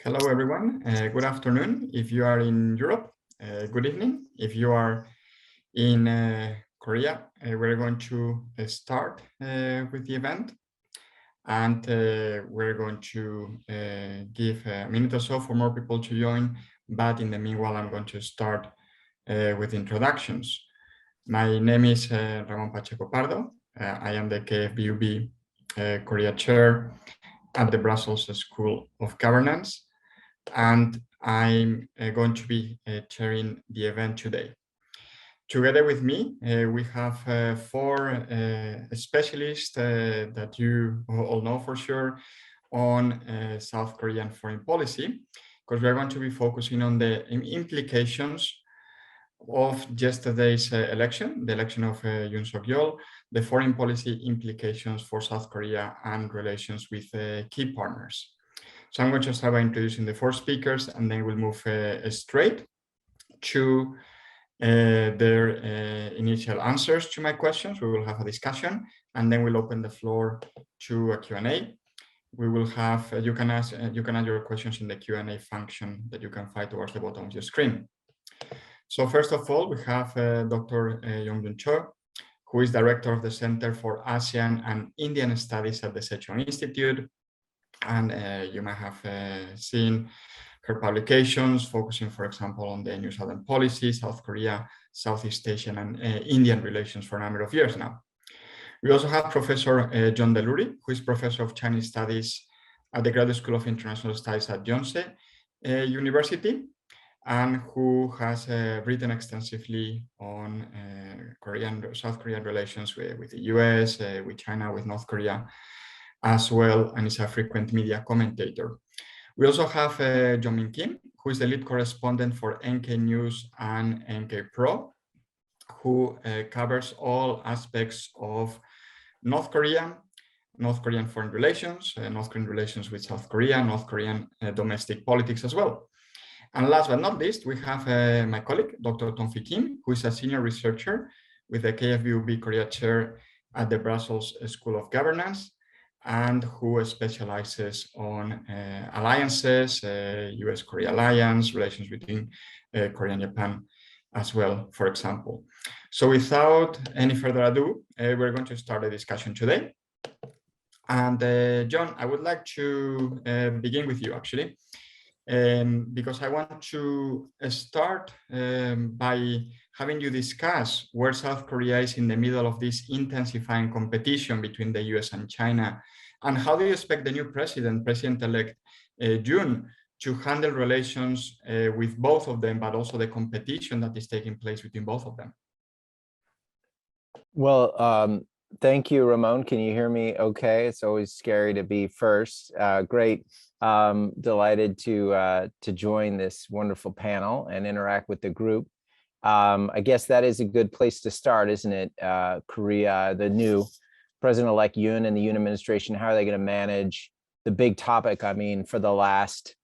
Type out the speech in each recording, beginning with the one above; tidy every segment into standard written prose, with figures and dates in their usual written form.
Hello, everyone. Good afternoon. If you are in Europe, good evening. If you are in Korea, we're going to start with the event. And we're going to give a minute or so for more people to join. But in the meanwhile, I'm going to start with introductions. My name is Ramon Pacheco Pardo. I am the KF-VUB Korea Chair at the Brussels School of Governance, and I'm going to be chairing the event today. Together with me, we have four specialists that you all know for sure on South Korean foreign policy, because we're going to be focusing on the implications of yesterday's election, the election of Yoon Suk-yeol, the foreign policy implications for South Korea and relations with key partners. So I'm going to start by introducing the four speakers, and then we'll move straight to their initial answers to my questions. We will have a discussion, and then we'll open the floor to a Q&A. We will have, you can add your questions in the Q&A function that you can find towards the bottom of your screen. So first of all, we have Dr. Choi, who is director of the Center for ASEAN and Indian Studies at the Sejong Institute. And you might have seen her publications focusing, for example, on the New Southern policy, South Korea, Southeast Asian and Indian relations for a number of years now. We also have Professor John Delury, who is Professor of Chinese Studies at the Graduate School of International Studies at Yonsei University, and who has written extensively on South Korean relations with the US, with China, with North Korea as well, and is a frequent media commentator. We also have Jeongmin, who is the lead correspondent for NK News and NK Pro, who covers all aspects of North Korean foreign relations, North Korean relations with South Korea, North Korean domestic politics as well. And last but not least, we have my colleague, Dr. Tongfi, who is a senior researcher with the KF-VUB Korea Chair at the Brussels School of Governance, and who specializes on alliances, US-Korea alliance, relations between Korea and Japan as well, for example. So without any further ado, we're going to start the discussion today. And John, I would like to begin with you, actually, because I want to start by having you discuss where South Korea is in the middle of this intensifying competition between the US and China, and how do you expect the new President-elect Yoon, to handle relations with both of them, but also the competition that is taking place between both of them? Well, thank you, Ramon. Can you hear me okay? It's always scary to be first. Great. Delighted to join this wonderful panel and interact with the group. I guess that is a good place to start, isn't it? Korea, the new President-elect Yoon and the Yoon administration, how are they going to manage the big topic? I mean, for the last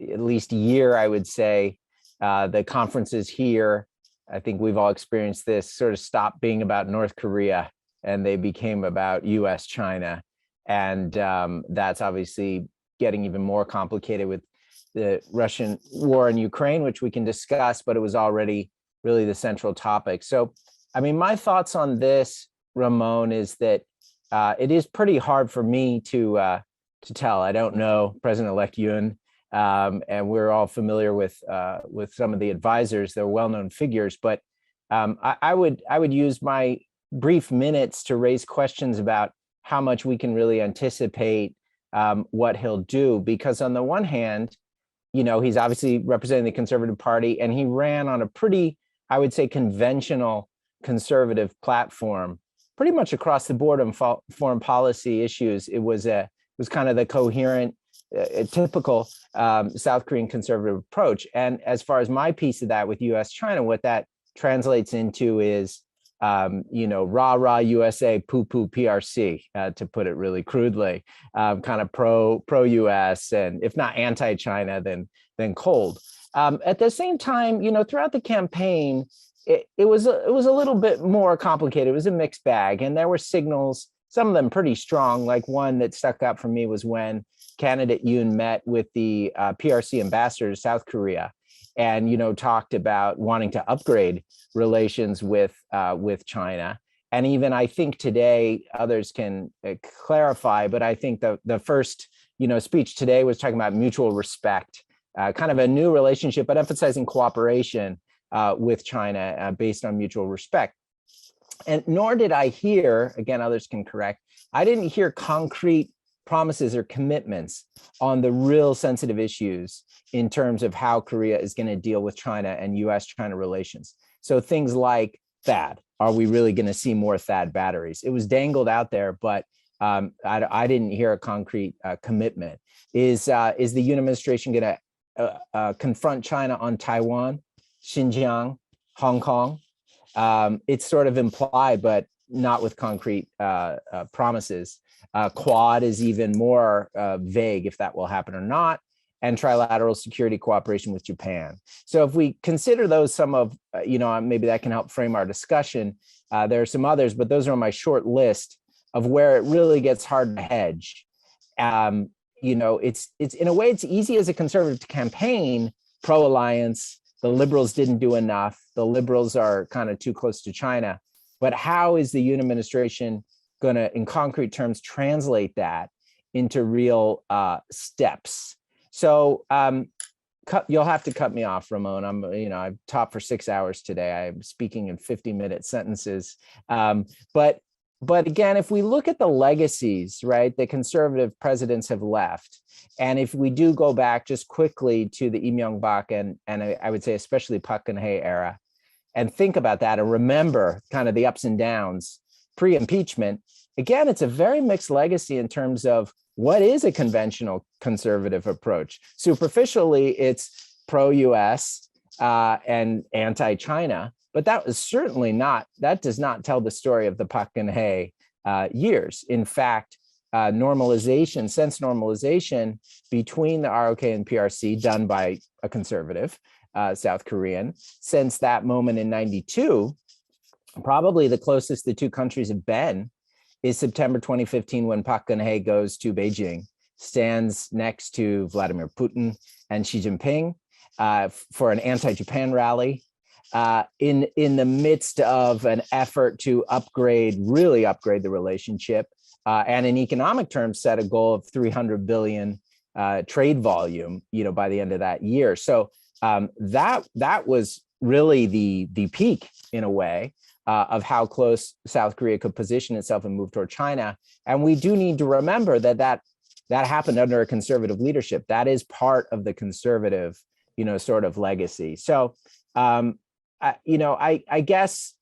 at least year, I would say, the conferences here, I think we've all experienced this, sort of stopped being about North Korea and they became about US, China. And that's obviously getting even more complicated with the Russian war in Ukraine, which we can discuss, but it was already really the central topic. So, I mean, my thoughts on this, Ramon, is that it is pretty hard for me to tell. I don't know President-elect Yoon, and we're all familiar with some of the advisors. They're well-known figures, but I would use my brief minutes to raise questions about how much we can really anticipate what he'll do, because on the one hand, you know, he's obviously representing the Conservative Party, and he ran on a pretty, I would say, conventional conservative platform, pretty much across the board on foreign policy issues. It was kind of the coherent, typical South Korean conservative approach. And as far as my piece of that with US China, what that translates into is, you know, rah rah USA, poo poo PRC, to put it really crudely, kind of pro US, and if not anti China, then cold. At the same time, you know, throughout the campaign, it was a little bit more complicated. It was a mixed bag, and there were signals some of them pretty strong. Like one that stuck out for me was when candidate Yoon met with the PRC ambassador to South Korea, and talked about wanting to upgrade relations with China. And even I think today, others can clarify, but I think the first speech today was talking about mutual respect, kind of a new relationship, but emphasizing cooperation with China based on mutual respect. And nor did I hear, again, others can correct, I didn't hear concrete promises or commitments on the real sensitive issues in terms of how Korea is going to deal with China and US-China relations. So things like THAAD. Are we really going to see more THAAD batteries? It was dangled out there, but I didn't hear a concrete commitment. Is the Yoon administration going to confront China on Taiwan, Xinjiang, Hong Kong? It's sort of implied, but not with concrete promises. Quad is even more vague if that will happen or not, and trilateral security cooperation with Japan. So if we consider those some of, maybe that can help frame our discussion. There are some others, but those are on my short list of where it really gets hard to hedge. It's in a way, it's easy as a conservative to campaign pro-alliance. The liberals didn't do enough. The liberals are kind of too close to China. But how is the Yoon administration going to, in concrete terms, translate that into real steps? So you'll have to cut me off, Ramon. I've taught for 6 hours today. I'm speaking in 50-minute sentences. But again, if we look at the legacies, right, the conservative presidents have left, and if we do go back just quickly to the Lee Myung-bak and I would say especially Park Geun-hye era, and think about that and remember kind of the ups and downs pre-impeachment, again, it's a very mixed legacy in terms of what is a conventional conservative approach. Superficially, it's pro-US and anti-China, but that was certainly not, that does not tell the story of the Park Geun-hye years. In fact, normalization, sense normalization between the ROK and PRC done by a conservative South Korean since that moment in 92, probably the closest the two countries have been is September 2015 when Park Geun-hye goes to Beijing, stands next to Vladimir Putin and Xi Jinping for an anti-Japan rally in the midst of an effort to really upgrade the relationship and in economic terms set a goal of 300 billion trade volume, by the end of that year. So that was really the peak in a way of how close South Korea could position itself and move toward China. And we do need to remember that happened under a conservative leadership. That is part of the conservative, sort of legacy. So, I guess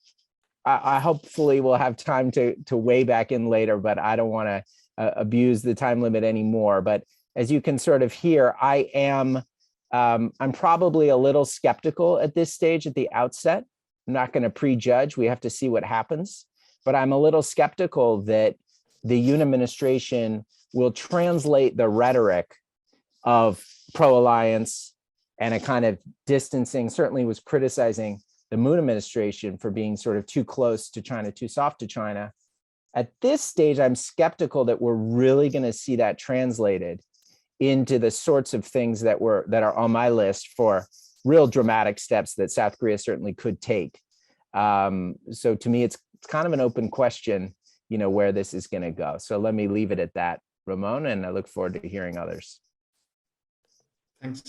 I hopefully will have time to weigh back in later, but I don't want to abuse the time limit anymore. But as you can sort of hear, I'm probably a little skeptical at this stage at the outset. I'm not going to prejudge. We have to see what happens. But I'm a little skeptical that the Yoon administration will translate the rhetoric of pro-alliance and a kind of distancing, certainly was criticizing the Moon administration for being sort of too close to China, too soft to China. At this stage, I'm skeptical that we're really going to see that translated into the sorts of things that are on my list for real dramatic steps that South Korea certainly could take. So to me, it's kind of an open question, where this is going to go. So let me leave it at that, Ramon, and I look forward to hearing others. Thanks,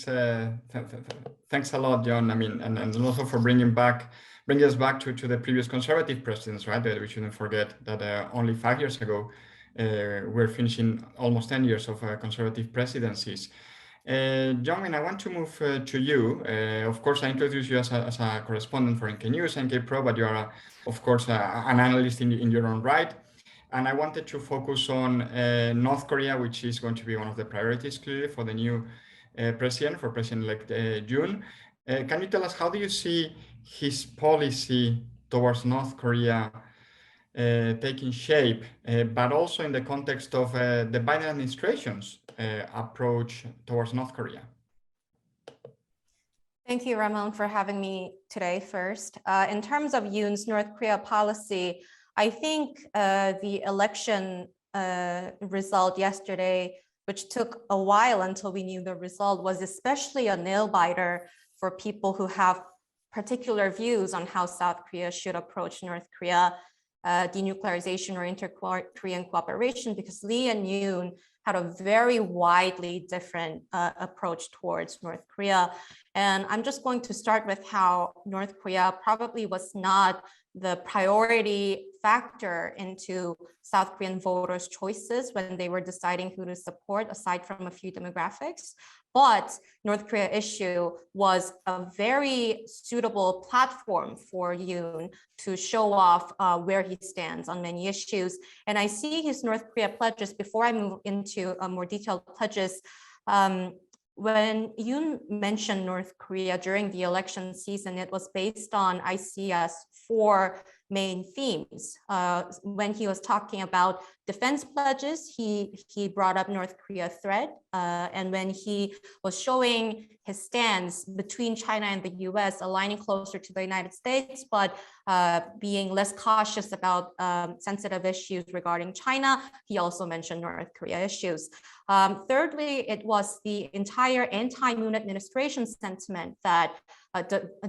thanks a lot, John. I mean, and also for bringing us back to the previous conservative presidents, right? That we shouldn't forget that only 5 years ago, we're finishing almost 10 years of conservative presidencies. Jeongmin, I want to move to you. Of course, I introduced you as a correspondent for NK News, NK Pro, but you are, of course, an analyst in your own right. And I wanted to focus on North Korea, which is going to be one of the priorities clearly for the new for President-elect Yoon. Can you tell us, how do you see his policy towards North Korea taking shape, but also in the context of the Biden administration's approach towards North Korea? Thank you, Ramon, for having me today first. In terms of Yoon's North Korea policy, I think the election result yesterday, which took a while until we knew the result, was especially a nail-biter for people who have particular views on how South Korea should approach North Korea denuclearization or inter-Korean cooperation, because Lee and Yoon had a very widely different approach towards North Korea. And I'm just going to start with how North Korea probably was not the priority factor into South Korean voters' choices when they were deciding who to support, aside from a few demographics. But North Korea issue was a very suitable platform for Yoon to show off where he stands on many issues. And I see his North Korea pledges, before I move into more detailed pledges, when Yoon mentioned North Korea during the election season, it was based on ICS 4 main themes. When he was talking about defense pledges, he brought up North Korea threat. And when he was showing his stance between China and the US, aligning closer to the United States, but being less cautious about sensitive issues regarding China, he also mentioned North Korea issues. Thirdly, it was the entire anti-Moon administration sentiment that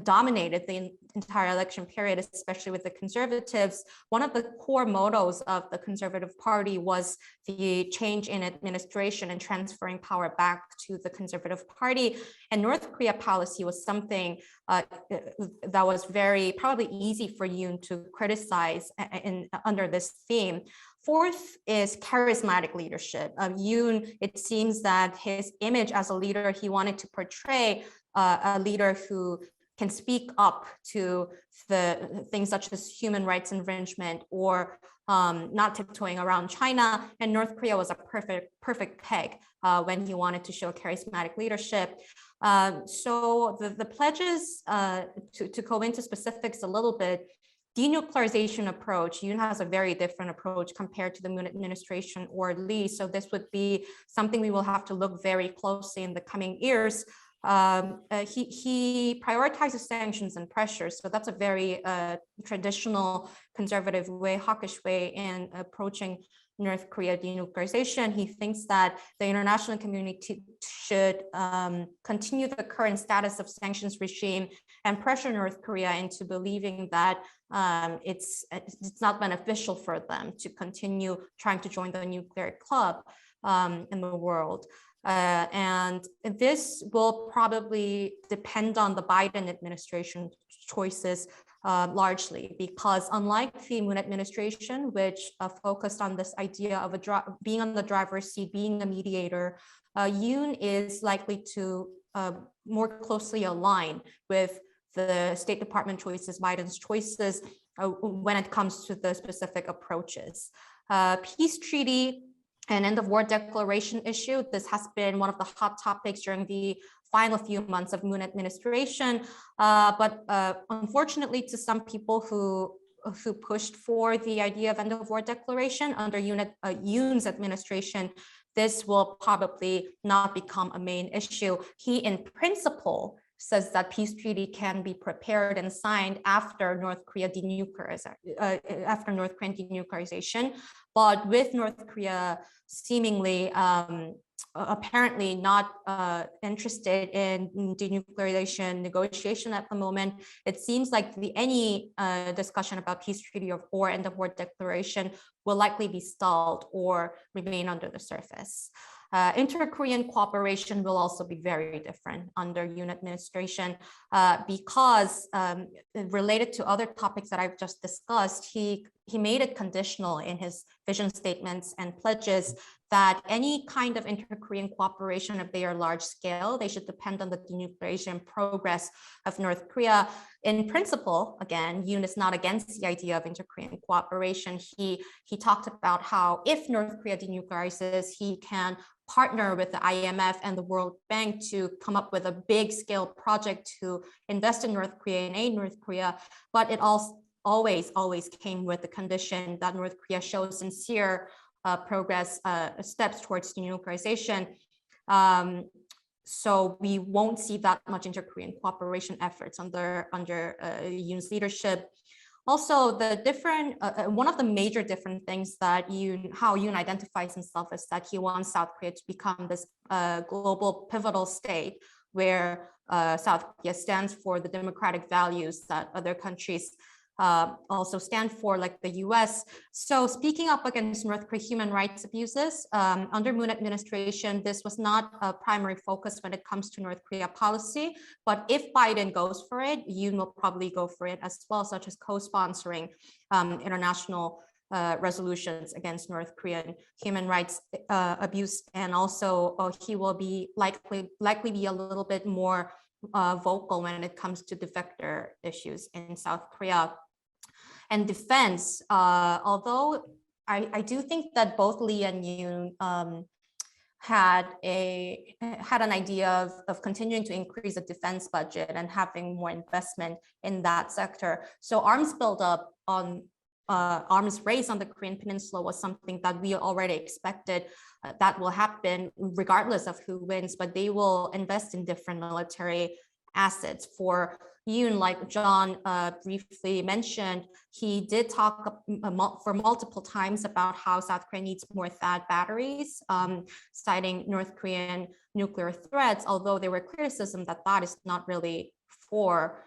dominated the entire election period, especially with the conservatives. One of the core mottos of the Conservative Party was the change in administration and transferring power back to the Conservative Party. And North Korea policy was something that was very probably easy for Yoon to criticize under this theme. Fourth is charismatic leadership. Yoon, it seems that his image as a leader, he wanted to portray a leader who can speak up to the things such as human rights infringement or not tiptoeing around China. And North Korea was a perfect peg when he wanted to show charismatic leadership. So the pledges, to go into specifics a little bit, denuclearization approach, Yoon has a very different approach compared to the Moon administration or Lee. So this would be something we will have to look very closely in the coming years. He prioritizes sanctions and pressures. So that's a very traditional conservative way, hawkish way in approaching North Korea denuclearization. He thinks that the international community should continue the current status of sanctions regime and pressure North Korea into believing that it's not beneficial for them to continue trying to join the nuclear club in the world. And this will probably depend on the Biden administration choices largely, because unlike the Moon administration, which focused on this idea of being on the driver's seat, being a mediator, Yoon is likely to more closely align with the State Department choices, Biden's choices, when it comes to the specific approaches. Peace treaty and end of war declaration issue. This has been one of the hot topics during the final few months of Moon administration. But unfortunately, to some people who pushed for the idea of end of war declaration under Yoon's administration, this will probably not become a main issue. He, in principle, says that peace treaty can be prepared and signed after North Korean denuclearization. But with North Korea seemingly apparently not interested in denuclearization negotiation at the moment, it seems like any discussion about peace treaty or end of war declaration will likely be stalled or remain under the surface. Inter-Korean cooperation will also be very different under Yoon administration because related to other topics that I've just discussed, he made it conditional in his vision statements and pledges that any kind of inter-Korean cooperation, if they are large scale, they should depend on the denuclearization progress of North Korea. In principle, again, Yoon is not against the idea of inter-Korean cooperation. He talked about how if North Korea denuclearizes, he can partner with the IMF and the World Bank to come up with a big scale project to invest in North Korea and aid North Korea. But it always came with the condition that North Korea shows sincere progress steps towards denuclearization. So we won't see that much inter-Korean cooperation efforts under Yoon's leadership. Also, the different one of the major different things that how Yoon identifies himself is that he wants South Korea to become this global pivotal state where South Korea stands for the democratic values that other countries also stand for, like the US. So speaking up against North Korea human rights abuses, under Moon administration, this was not a primary focus when it comes to North Korea policy. But if Biden goes for it, Yoon will probably go for it as well, such as co-sponsoring international resolutions against North Korean human rights abuse. And also he will be likely be a little bit more vocal when it comes to defector issues in South Korea. And defense, although I do think that both Lee and Yoon had an idea of continuing to increase the defense budget and having more investment in that sector. So arms buildup on arms race on the Korean Peninsula was something that we already expected that will happen regardless of who wins, but they will invest in different military assets. For Yoon, like John briefly mentioned, he did talk for multiple times about how South Korea needs more THAAD batteries, citing North Korean nuclear threats, although there were criticism that that is not really for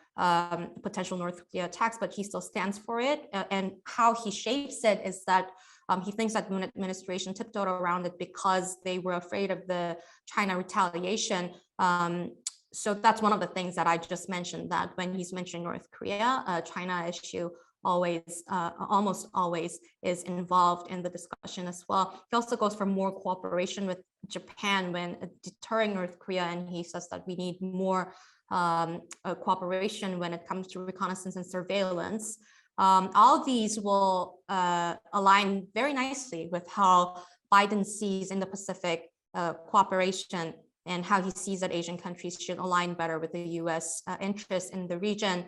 potential North Korea attacks, but he still stands for it. And how he shapes it is that he thinks that Moon administration tiptoed around it because they were afraid of the China retaliation. So that's one of the things that I just mentioned, that when he's mentioning North Korea, China issue always, almost always is involved in the discussion as well. He also goes for more cooperation with Japan when deterring North Korea, and he says that we need more cooperation when it comes to reconnaissance and surveillance. All these will align very nicely with how Biden sees in the Pacific cooperation and how he sees that Asian countries should align better with the US interests in the region.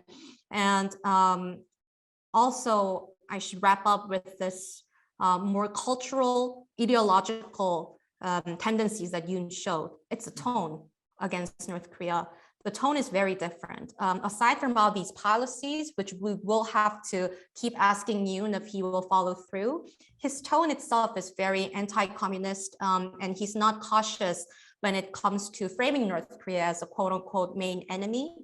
And also, I should wrap up with this more cultural, ideological tendencies that Yoon showed. It's a tone against North Korea. The tone is very different. Aside from all these policies, which we will have to keep asking Yoon if he will follow through, his tone itself is very anti-communist, and he's not cautious when it comes to framing North Korea as a quote-unquote main enemy.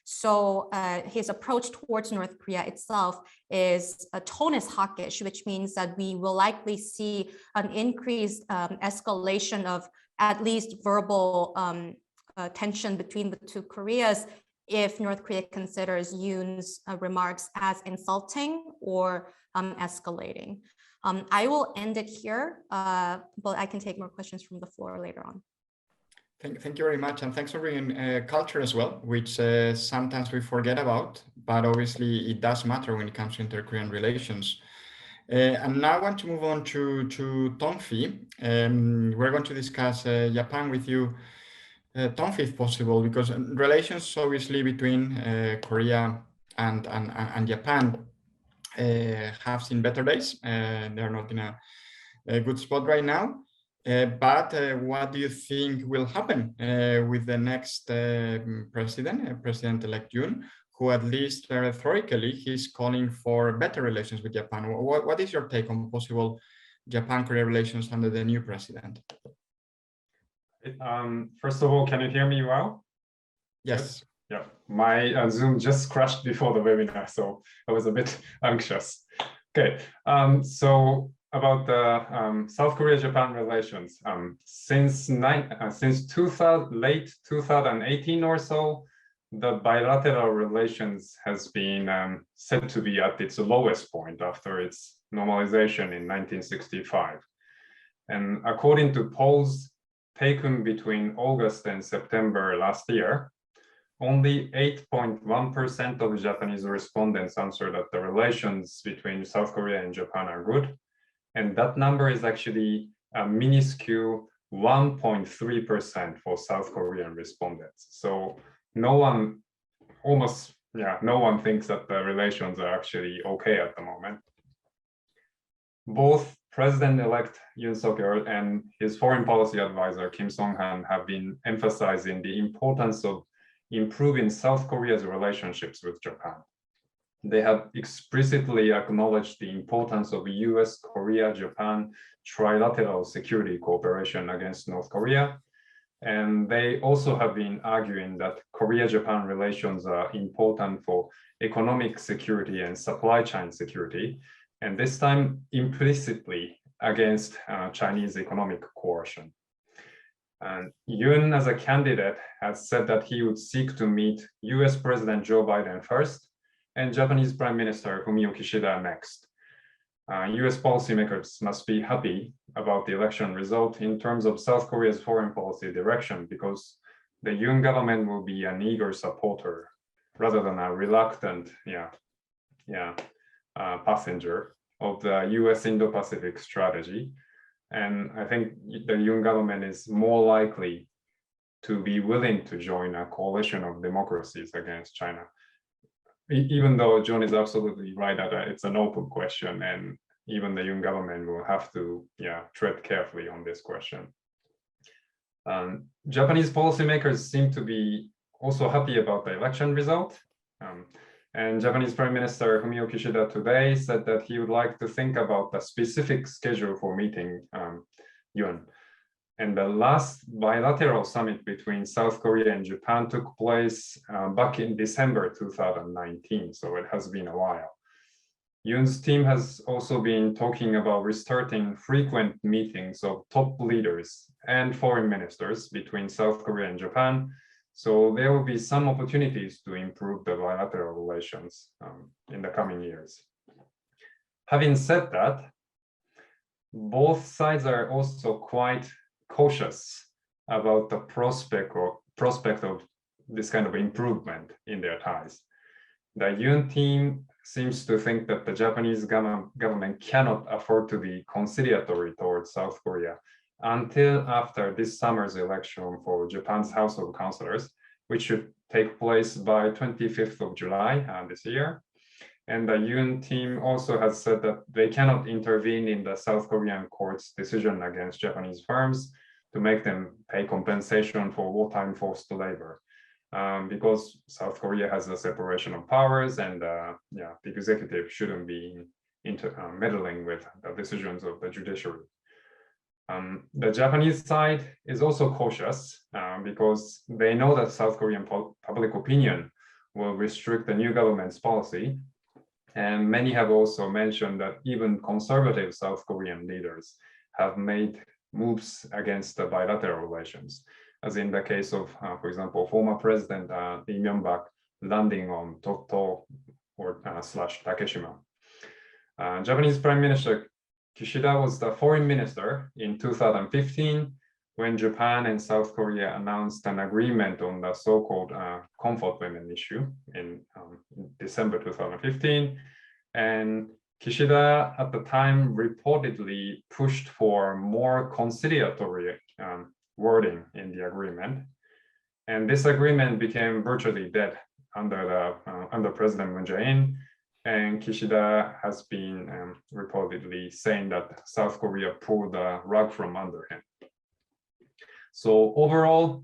So his approach towards North Korea itself is a tone is hawkish, which means that we will likely see an increased escalation of at least verbal tension between the two Koreas if North Korea considers Yoon's remarks as insulting or escalating. I will end it here, but I can take more questions from the floor later on. Thank you very much, and thanks for bringing culture as well, which sometimes we forget about, but obviously it does matter when it comes to inter-Korean relations. And now I want to move on to Tongfi. We're going to discuss Japan with you, Tongfi, if possible, because relations obviously between Korea and Japan have seen better days. They're not in a good spot right now. But what do you think will happen with the next President-elect Yoon, who at least rhetorically he's calling for better relations with Japan? What is your take on possible Japan-Korea relations under the new president? First of all, can you hear me well? Yes. Yeah, my Zoom just crashed before the webinar, so I was a bit anxious. Okay, so about the South Korea-Japan relations, since late 2018 or so, the bilateral relations has been said to be at its lowest point after its normalization in 1965. And according to polls taken between August and September last year, only 8.1% of Japanese respondents answered that the relations between South Korea and Japan are good. And that number is actually a minuscule 1.3% for South Korean respondents. So no one thinks that the relations are actually okay at the moment. Both President-elect Yoon Suk-yeol and his foreign policy advisor Kim Song-han have been emphasizing the importance of improving South Korea's relationships with Japan. they have explicitly acknowledged the importance of US, Korea, Japan trilateral security cooperation against North Korea. And they also have been arguing that Korea-Japan relations are important for economic security and supply chain security, and this time implicitly against Chinese economic coercion. And Yoon, as a candidate, has said that he would seek to meet US President Joe Biden first and Japanese Prime Minister Fumio Kishida next. US policymakers must be happy about the election result in terms of South Korea's foreign policy direction, because the Yoon government will be an eager supporter rather than a reluctant passenger of the US Indo-Pacific strategy. And I think the Yoon government is more likely to be willing to join a coalition of democracies against China. Even though John is absolutely right that it's an open question, and even the Yoon government will have to tread carefully on this question. Japanese policymakers seem to be also happy about the election result. And Japanese Prime Minister Fumio Kishida today said that he would like to think about the specific schedule for meeting Yoon. And the last bilateral summit between South Korea and Japan took place back in December 2019, so it has been a while. Yoon's team has also been talking about restarting frequent meetings of top leaders and foreign ministers between South Korea and Japan, so there will be some opportunities to improve the bilateral relations in the coming years. Having said that, both sides are also quite cautious about the prospect of this kind of improvement in their ties. The Yoon team seems to think that the Japanese government cannot afford to be conciliatory towards South Korea until after this summer's election for Japan's House of Councillors, which should take place by 25th of July this year. And the Yoon team also has said that they cannot intervene in the South Korean court's decision against Japanese firms to make them pay compensation for wartime forced labor, because South Korea has a separation of powers, and the executive shouldn't be meddling with the decisions of the judiciary. The Japanese side is also cautious because they know that South Korean public opinion will restrict the new government's policy. And many have also mentioned that even conservative South Korean leaders have made moves against the bilateral relations, as in the case of, for example, former President Lee Myung-bak landing on Toto or slash Takeshima. Japanese Prime Minister Kishida was the foreign minister in 2015 when Japan and South Korea announced an agreement on the so-called comfort women issue in December 2015. And Kishida at the time reportedly pushed for more conciliatory wording in the agreement. And this agreement became virtually dead under President Moon Jae-in. And Kishida has been reportedly saying that South Korea pulled the rug from under him. So overall,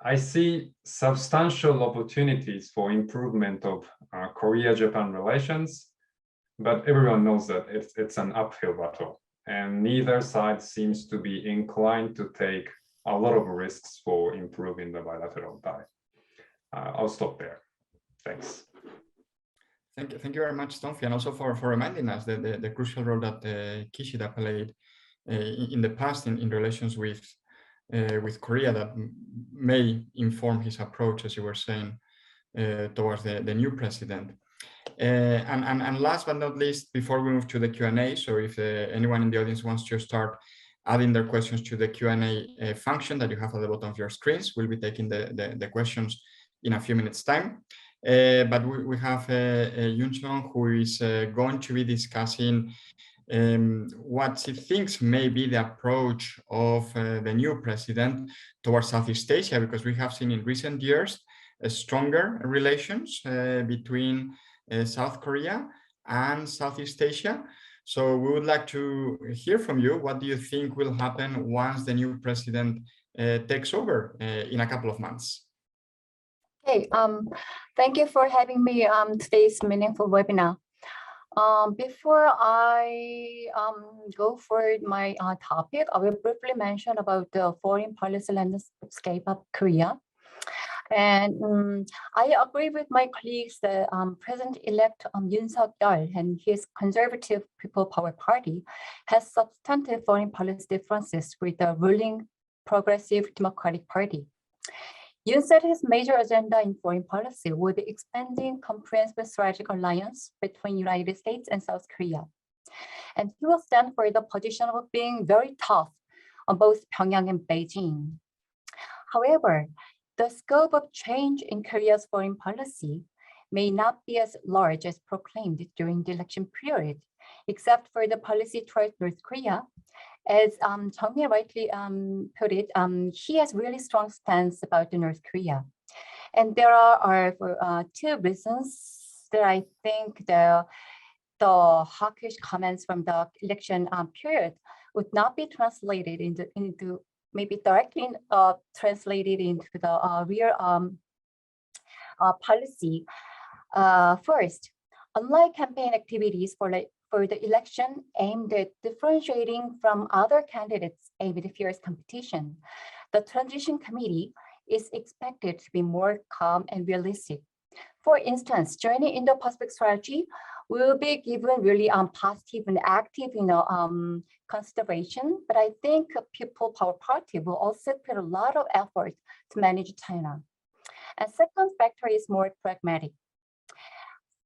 I see substantial opportunities for improvement of Korea-Japan relations, but everyone knows that it's an uphill battle, and neither side seems to be inclined to take a lot of risks for improving the bilateral tie. I'll stop there. Thanks. Thank you very much, Tongfi, and also for reminding us that the crucial role that Kishida played in the past in relations with Korea that may inform his approach, as you were saying, towards the new president. And last but not least, before we move to the Q&A, so if anyone in the audience wants to start adding their questions to the Q&A function that you have at the bottom of your screens, we'll be taking the questions in a few minutes' time. But we have Yoon Suk-yeol, who is going to be discussing what he thinks may be the approach of the new president towards Southeast Asia, because we have seen in recent years stronger relations between South Korea and Southeast Asia. So we would like to hear from you. What do you think will happen once the new president takes over in a couple of months? Hey, thank you for having me on today's meaningful webinar. Before I go for my topic, I will briefly mention about the foreign policy landscape of Korea. And I agree with my colleagues that President-elect Yoon Suk-yeol and his Conservative People Power Party has substantive foreign policy differences with the ruling Progressive Democratic Party. Yoon said his major agenda in foreign policy would be expanding comprehensive strategic alliance between United States and South Korea. And he will stand for the position of being very tough on both Pyongyang and Beijing. However, the scope of change in Korea's foreign policy may not be as large as proclaimed during the election period, except for the policy towards North Korea. As Jeongmin rightly put it, he has really strong stance about the North Korea. And there are two reasons that I think the hawkish comments from the election period would not be translated into maybe directly translated into the real policy. First, unlike campaign activities for the election aimed at differentiating from other candidates amid fierce competition, the transition committee is expected to be more calm and realistic. For instance, joining Indo-Pacific strategy will be given really positive and active, consideration. But I think People Power Party will also put a lot of effort to manage China. And second factor is more pragmatic.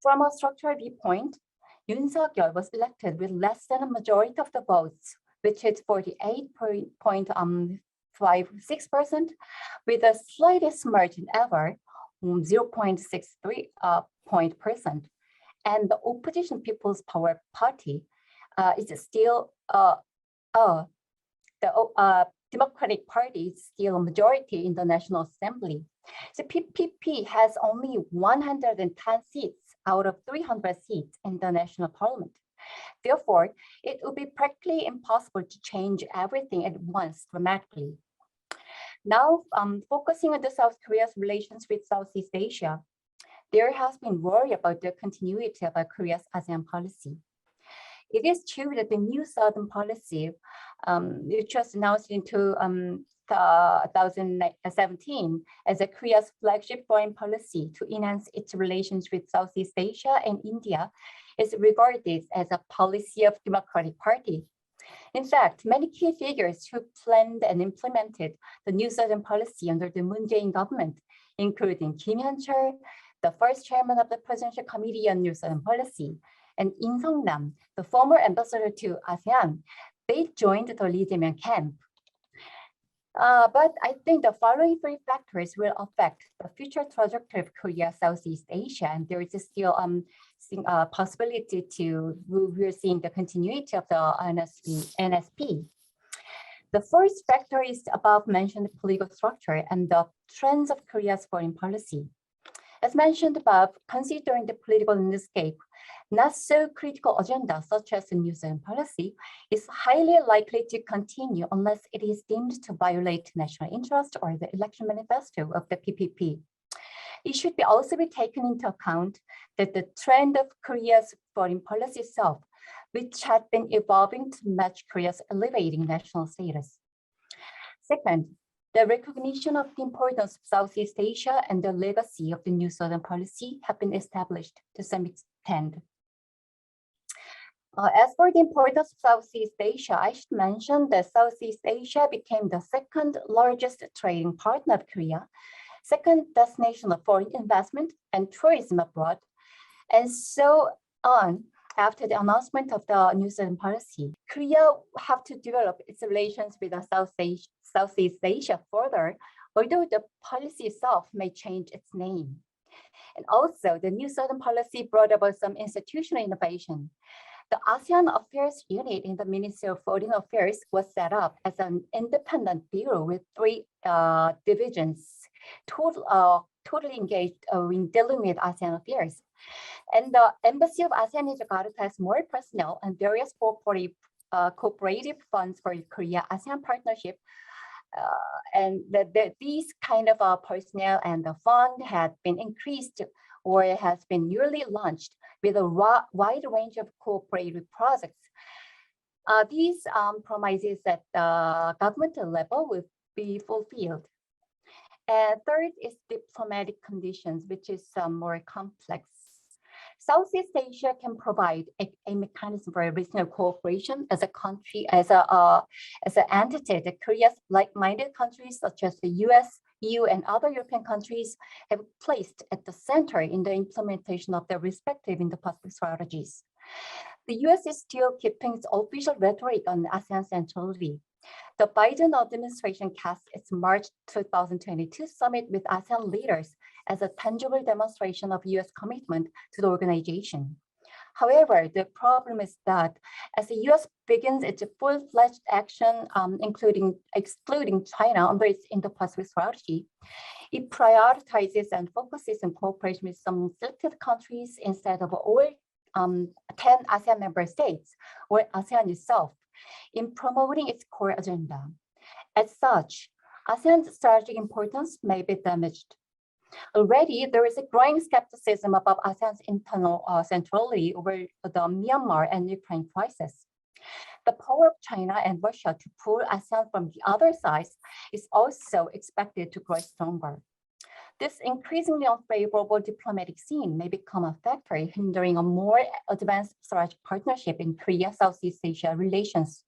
From a structural viewpoint, Yoon Suk-yeol was elected with less than a majority of the votes, which is 48.56%, with the slightest margin ever, 0.63 percent. And the opposition People's Power Party is still the Democratic Party is still a majority in the National Assembly. So PPP has only 110 seats out of 300 seats in the National Parliament. Therefore, it would be practically impossible to change everything at once dramatically. Now, focusing on the South Korea's relations with Southeast Asia, there has been worry about the continuity of Korea's ASEAN policy. It is true that the new Southern policy, which was announced in 2017 as Korea's flagship foreign policy to enhance its relations with Southeast Asia and India, is regarded as a policy of Democratic Party. In fact, many key figures who planned and implemented the new Southern policy under the Moon Jae-in government, including Kim Hyun-chul, the first chairman of the Presidential Committee on New Southern Policy, and In Sung-nam, the former ambassador to ASEAN, they joined the Lee Jae-myung camp. But I think the following three factors will affect the future trajectory of Korea, Southeast Asia, and there is still a possibility we're seeing the continuity of the NSP. The first factor is the above mentioned political structure and the trends of Korea's foreign policy. As mentioned above, considering the political landscape, not so critical agenda such as the new Southern policy is highly likely to continue unless it is deemed to violate national interest or the election manifesto of the PPP. It should also be taken into account that the trend of Korea's foreign policy itself, which had been evolving to match Korea's elevating national status. Second, the recognition of the importance of Southeast Asia and the legacy of the new Southern policy have been established to some extent. As for the importance of Southeast Asia, I should mention that Southeast Asia became the second largest trading partner of Korea, second destination of foreign investment and tourism abroad, and so on. After the announcement of the new Southern policy, Korea have to develop its relations with Southeast Asia further, although the policy itself may change its name. And also, the new Southern policy brought about some institutional innovation. The ASEAN Affairs Unit in the Ministry of Foreign Affairs was set up as an independent bureau with three divisions, totally engaged in dealing with ASEAN affairs. And the Embassy of ASEAN in Jakarta has more personnel and various cooperative funds for Korea-ASEAN partnership And these kind of personnel and the fund had been increased or has been newly launched with a wide range of cooperative projects. These promises at the governmental level will be fulfilled. And third is diplomatic conditions, which is more complex. Southeast Asia can provide a mechanism for regional cooperation as a country, as an entity that Korea's like-minded countries such as the US, EU, and other European countries have placed at the center in the implementation of their respective Indo-Pacific strategies. The US is still keeping its official rhetoric on ASEAN centrality. The Biden administration cast its March 2022 summit with ASEAN leaders as a tangible demonstration of US commitment to the organization. However, the problem is that as the US begins its full-fledged action, excluding China under its Indo-Pacific strategy, it prioritizes and focuses on cooperation with some selected countries instead of all 10 ASEAN member states or ASEAN itself in promoting its core agenda. As such, ASEAN's strategic importance may be damaged. Already, there is a growing skepticism about ASEAN's internal centrality over the Myanmar and Ukraine crisis. The power of China and Russia to pull ASEAN from the other side is also expected to grow stronger. This increasingly unfavorable diplomatic scene may become a factor hindering a more advanced strategic partnership in Korea-Southeast Asia relations.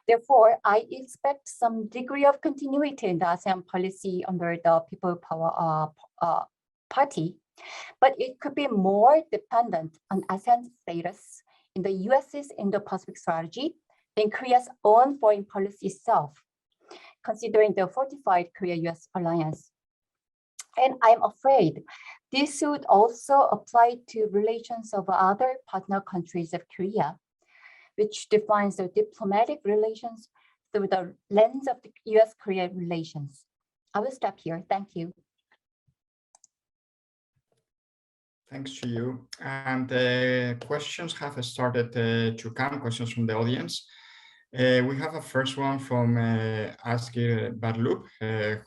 Therefore, I expect some degree of continuity in the ASEAN policy under the People Power Party, but it could be more dependent on ASEAN's status in the US's Indo-Pacific strategy than Korea's own foreign policy itself, considering the fortified Korea-US alliance. And I'm afraid this would also apply to relations of other partner countries of Korea, which defines the diplomatic relations through the lens of the US-Korea relations. I will stop here. Thank you. Thanks to you. And questions have started to come, questions from the audience. We have a first one from Asgir Barloop,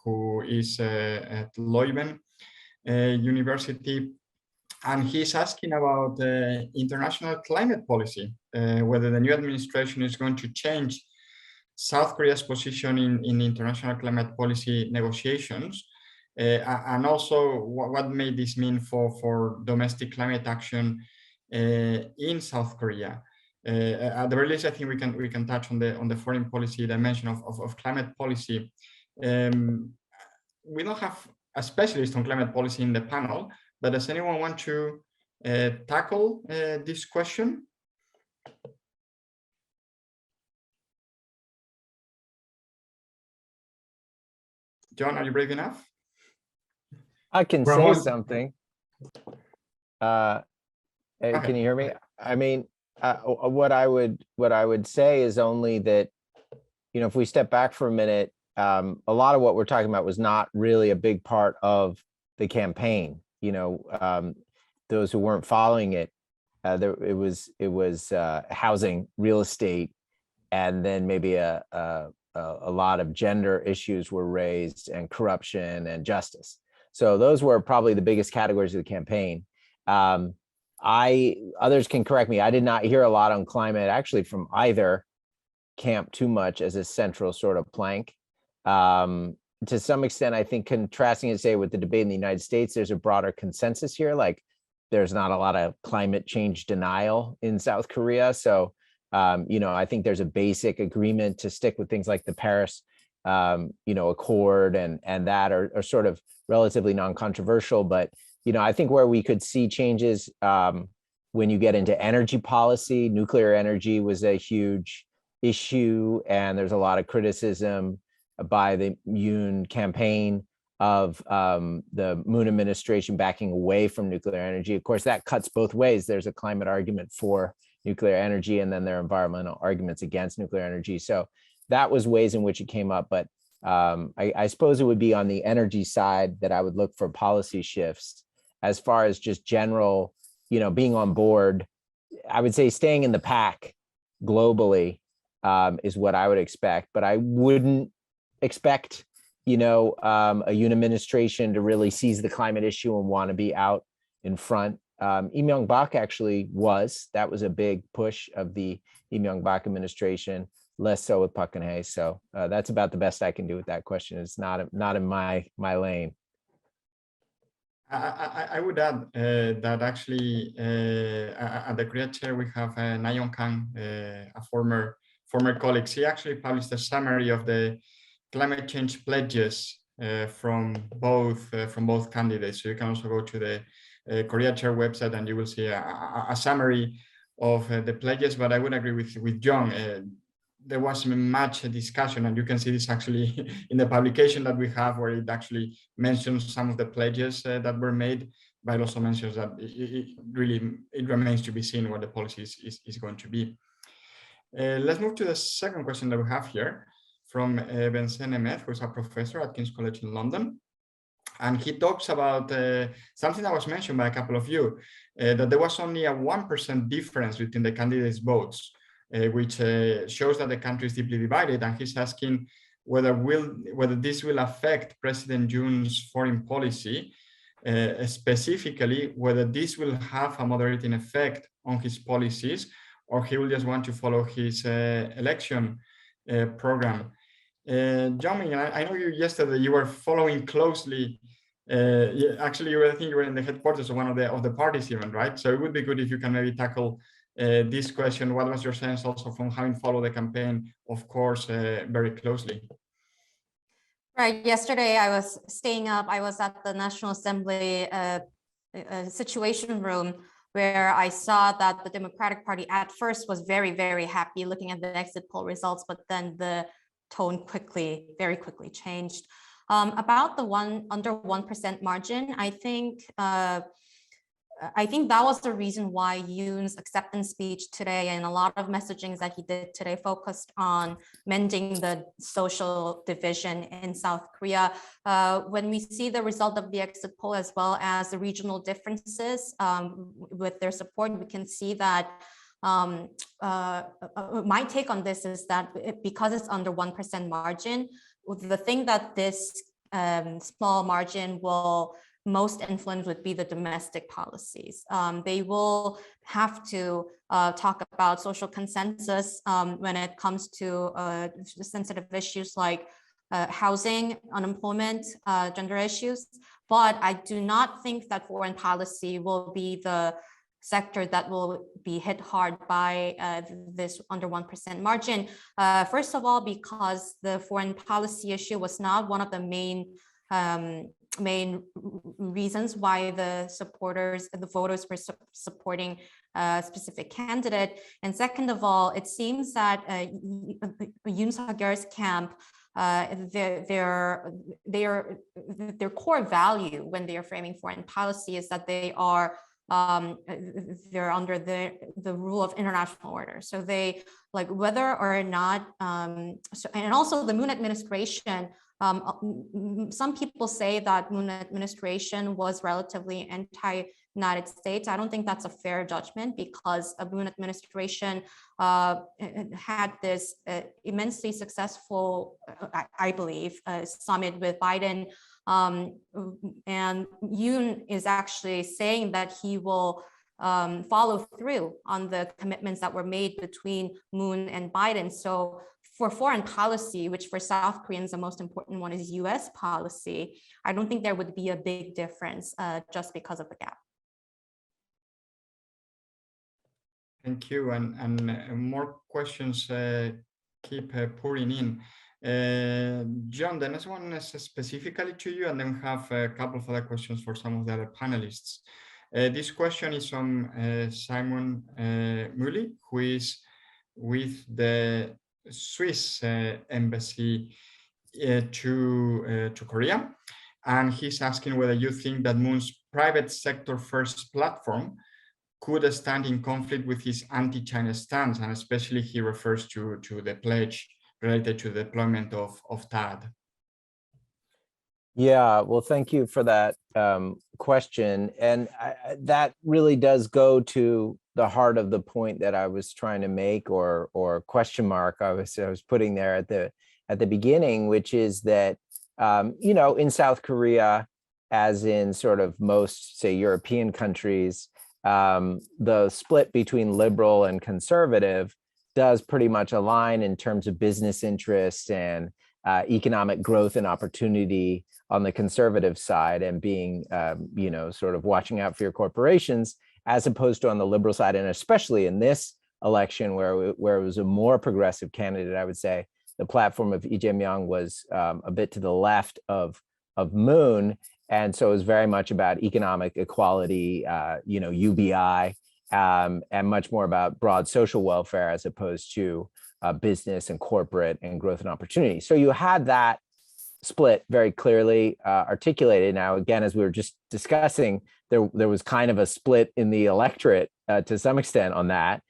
who is at Leuven University, and he's asking about international climate policy, whether the new administration is going to change South Korea's position in international climate policy negotiations, and also what may this mean for domestic climate action in South Korea. At the very least, I think we can touch on the foreign policy dimension of climate policy. We don't have a specialist on climate policy in the panel, but does anyone want to tackle this question? John, are you brave enough? I can Ramon. say something. Can you hear me? I mean, what I would say is only that, you know, if we step back for a minute, a lot of what we're talking about was not really a big part of the campaign. You know, those who weren't following it, it was housing, real estate, and then maybe a lot of gender issues were raised, and corruption and justice. So those were probably the biggest categories of the campaign. Others can correct me. I did not hear a lot on climate actually from either camp too much as a central sort of plank. To some extent, I think contrasting it, say, with the debate in the United States, there's a broader consensus here. Like, there's not a lot of climate change denial in South Korea. So, you know, I think there's a basic agreement to stick with things like the Paris, you know, Accord and that are sort of relatively non-controversial. But, you know, I think where we could see changes when you get into energy policy, nuclear energy was a huge issue, and there's a lot of criticism by the Yoon campaign of the Moon administration backing away from nuclear energy. Of course, that cuts both ways. There's a climate argument for nuclear energy, and then there are environmental arguments against nuclear energy. So that was ways in which it came up. But I suppose it would be on the energy side that I would look for policy shifts. As far as just general, you know, being on board, I would say staying in the pack globally is what I would expect. But I wouldn't expect, a Yoon administration to really seize the climate issue and want to be out in front. Lee Myung-bak actually that was a big push of the Lee Myung-bak administration, less so with Park Geun-hye. So that's about the best I can do with that question. It's not in my lane. I would add that actually at the Korea chair we have Na Yong-kang, a former colleague. He actually published a summary of the climate change pledges from both candidates. So you can also go to the Korea chair website and you will see a summary of the pledges. But I would agree with Jung. There was much discussion, and you can see this actually in the publication that we have, where it actually mentions some of the pledges that were made, but it also mentions that it remains to be seen what the policy is going to be. Let's move to the second question that we have here from Vincent Emeth, who's a professor at King's College in London. And he talks about something that was mentioned by a couple of you, that there was only a 1% difference between the candidates' votes, which shows that the country is deeply divided. And he's asking whether this will affect President Yoon's foreign policy, specifically whether this will have a moderating effect on his policies, or he will just want to follow his election program. Jeongmin, I know yesterday you were following closely. Actually, I think you were in the headquarters of one of the parties even, right? So it would be good if you can maybe tackle this question. What was your sense also from having followed the campaign, of course, very closely? Right. Yesterday, I was staying up. I was at the National Assembly Situation Room, where I saw that the Democratic Party at first was very, very happy looking at the exit poll results, but then the tone very quickly changed. About the under 1% margin, I think that was the reason why Yoon's acceptance speech today and a lot of messaging that he did today focused on mending the social division in South Korea. When we see the result of the exit poll as well as the regional differences with their support, we can see that my take on this is that because it's under 1% margin, the thing that this small margin will most influence would be the domestic policies. They will have to talk about social consensus when it comes to sensitive issues like housing, unemployment, gender issues. But I do not think that foreign policy will be the sector that will be hit hard by this under 1% margin. First of all, because the foreign policy issue was not one of the main reasons why the voters were supporting a specific candidate. And second of all, it seems that Yoon Suk-yeol's camp, their core value when they are framing foreign policy is that they're under the rule of international order. So they whether or not, and also the Moon administration, some people say that Moon administration was relatively anti-United States. I don't think that's a fair judgment, because a Moon administration had this immensely successful, I believe, summit with Biden. And Yoon is actually saying that he will follow through on the commitments that were made between Moon and Biden. So for foreign policy, which for South Koreans, the most important one is US policy, I don't think there would be a big difference just because of the gap. Thank you. And more questions keep pouring in. John, the next one is specifically to you, and then we have a couple of other questions for some of the other panelists. This question is from Simon Mully, who is with the Swiss embassy to Korea. And he's asking whether you think that Moon's private sector first platform could stand in conflict with his anti-China stance, and especially he refers to the pledge related to the deployment of THAAD. Yeah, well, thank you for that question. And that really does go to the heart of the point that I was trying to make, or question mark I was putting there at the beginning, which is that, you know, in South Korea, as in sort of most, say, European countries, the split between liberal and conservative does pretty much align in terms of business interests and economic growth and opportunity on the conservative side, and being, you know, sort of watching out for your corporations, as opposed to on the liberal side. And especially in this election where it was a more progressive candidate, I would say the platform of Lee Jae-myung was a bit to the left of Moon. And so it was very much about economic equality, you know, UBI, and much more about broad social welfare as opposed to business and corporate and growth and opportunity. So you had that split very clearly articulated. Now, again, as we were just discussing, there was kind of a split in the electorate to some extent on that,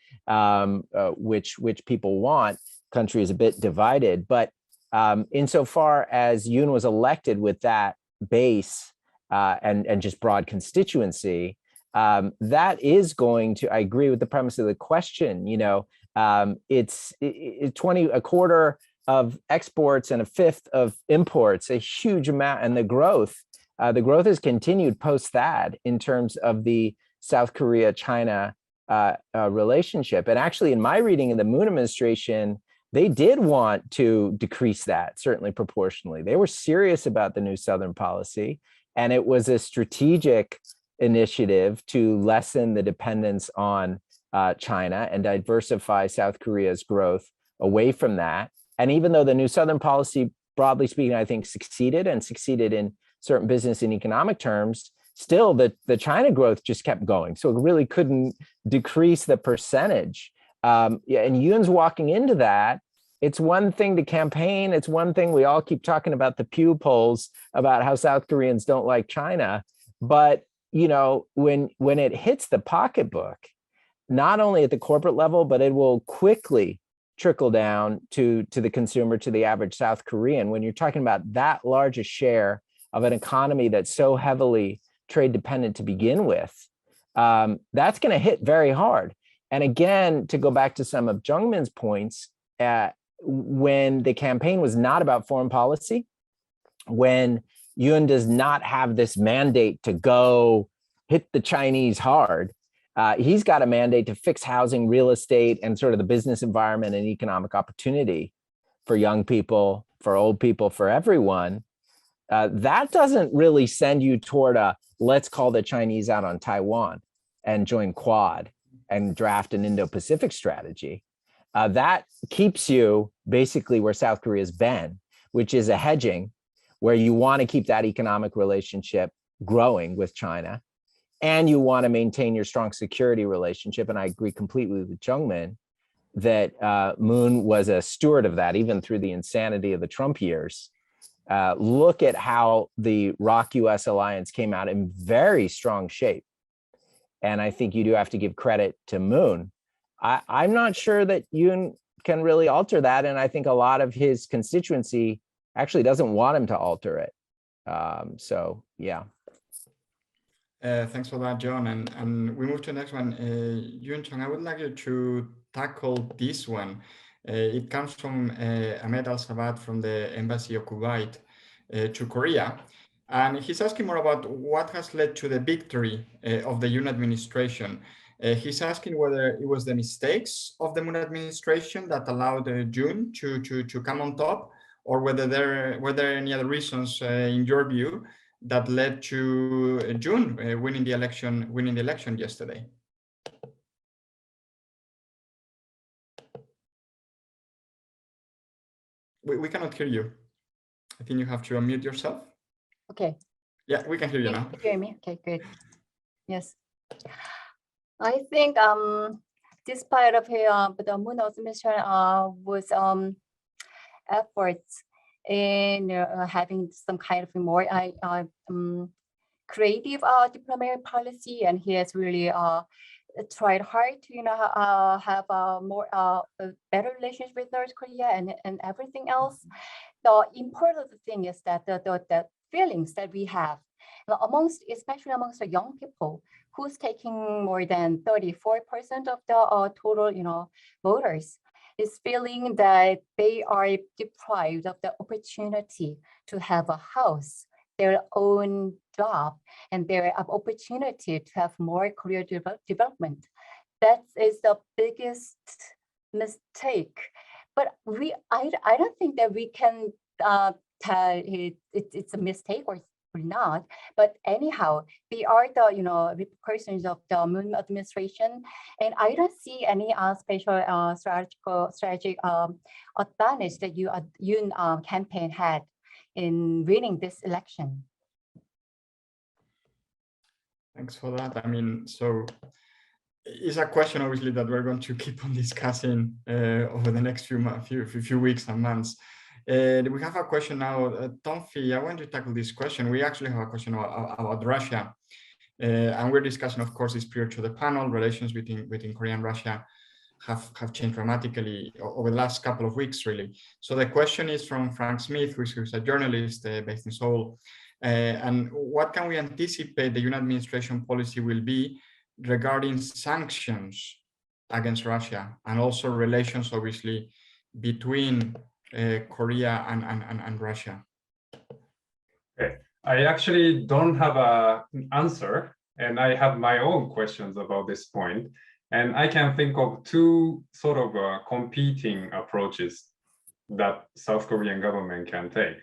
which people want. Country is a bit divided, but insofar as Yoon was elected with that base and just broad constituency, that is going to, I agree with the premise of the question, you know, it's a quarter of exports and a fifth of imports, a huge amount, and the growth has continued post-THAAD in terms of the South Korea-China relationship. And actually, in my reading in the Moon administration, they did want to decrease that, certainly proportionally. They were serious about the new Southern policy, and it was a strategic initiative to lessen the dependence on China and diversify South Korea's growth away from that. And even though the new Southern policy, broadly speaking, I think succeeded in certain business and economic terms, still the China growth just kept going. So it really couldn't decrease the percentage. And Yoon's walking into that. It's one thing to campaign. It's one thing, we all keep talking about the Pew polls about how South Koreans don't like China. But, you know, when it hits the pocketbook, not only at the corporate level, but it will quickly trickle down to the consumer, to the average South Korean. When you're talking about that large a share of an economy that's so heavily trade dependent to begin with, that's going to hit very hard. And again, to go back to some of Jeongmin's points, when the campaign was not about foreign policy, when Yoon does not have this mandate to go hit the Chinese hard, he's got a mandate to fix housing, real estate, and sort of the business environment and economic opportunity for young people, for old people, for everyone. That doesn't really send you toward a let's call the Chinese out on Taiwan and join Quad and draft an Indo-Pacific strategy. That keeps you basically where South Korea's been, which is a hedging, where you want to keep that economic relationship growing with China, and you want to maintain your strong security relationship. And I agree completely with Jeongmin that Moon was a steward of that, even through the insanity of the Trump years. Look at how the ROK-US alliance came out in very strong shape. And I think you do have to give credit to Moon. I'm not sure that Yoon can really alter that. And I think a lot of his constituency actually doesn't want him to alter it. So, yeah. Thanks for that, John. And we move to the next one. Yoon Chung, I would like you to tackle this one. It comes from Ahmed Al-Sabat from the Embassy of Kuwait to Korea. And he's asking more about what has led to the victory of the Yoon administration. He's asking whether it was the mistakes of the Moon administration that allowed Yoon to come on top, or whether were there any other reasons, in your view, that led to Yoon winning the election yesterday. We cannot hear you. I think you have to unmute yourself. Okay. Yeah, we can hear you now. Can you hear me? Okay, good. Yes. I think despite of the Moon administration was efforts in having some kind of more creative diplomatic policy, and he has really tried hard to have more better relations with North Korea and everything else. The important thing is that the feelings that we have especially amongst the young people, who's taking more than 34% of the total voters, is feeling that they are deprived of the opportunity to have a house, their own job, and their opportunity to have more career development. That is the biggest mistake. But I don't think that we can tell it's a mistake or not. But anyhow, they are the repercussions of the Moon administration, and I don't see any special strategic advantage that Yoon campaign had in winning this election. Thanks for that. I mean, so it's a question, obviously, that we're going to keep on discussing over the next few weeks and months. We have a question now, Tongfi. I want to tackle this question. We actually have a question about Russia, and we're discussing, of course, this prior to the panel. Relations between Korea and Russia have changed dramatically over the last couple of weeks, really. So the question is from Frank Smith, who's a journalist based in Seoul. And what can we anticipate the Yoon administration policy will be regarding sanctions against Russia, and also relations, obviously, between Korea and Russia? Okay. I actually don't have an answer, and I have my own questions about this point. And I can think of two sort of competing approaches that South Korean government can take.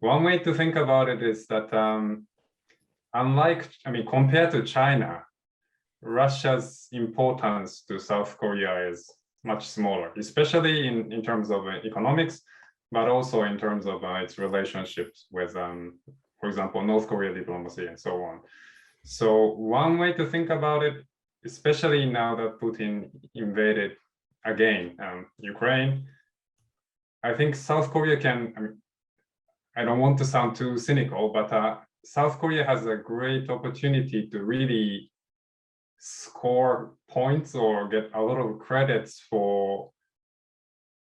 One way to think about it is that compared to China, Russia's importance to South Korea is much smaller, especially in terms of economics, but also in terms of its relationships with, for example, North Korea diplomacy and so on. So one way to think about it, especially now that Putin invaded again Ukraine, I think South Korea can, I don't want to sound too cynical, but South Korea has a great opportunity to really score points or get a lot of credits for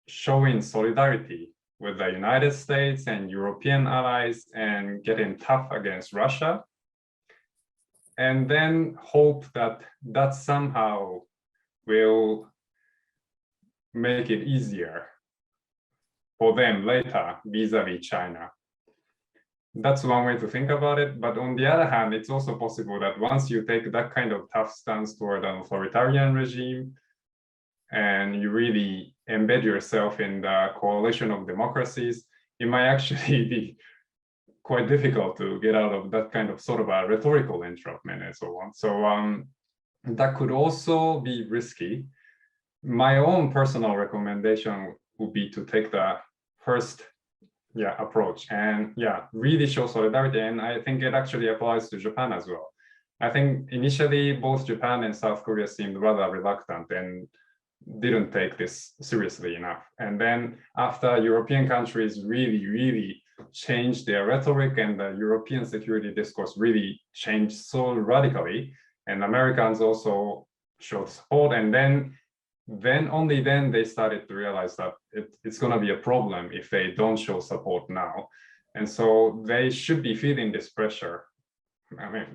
showing solidarity with the United States and European allies and getting tough against Russia, and then hope that that somehow will make it easier for them later vis-a-vis China. That's one way to think about it. But on the other hand, it's also possible that once you take that kind of tough stance toward an authoritarian regime and you really embed yourself in the coalition of democracies, it might actually be quite difficult to get out of that kind of sort of a rhetorical entrapment and so on. So that could also be risky. My own personal recommendation would be to take the first approach and really show solidarity. And I think it actually applies to Japan as well. I think initially both Japan and South Korea seemed rather reluctant and didn't take this seriously enough. And then after European countries really changed their rhetoric and the European security discourse really changed so radically, and Americans also showed support, and then only then they started to realize that it's going to be a problem if they don't show support now. And so they should be feeling this pressure. I mean,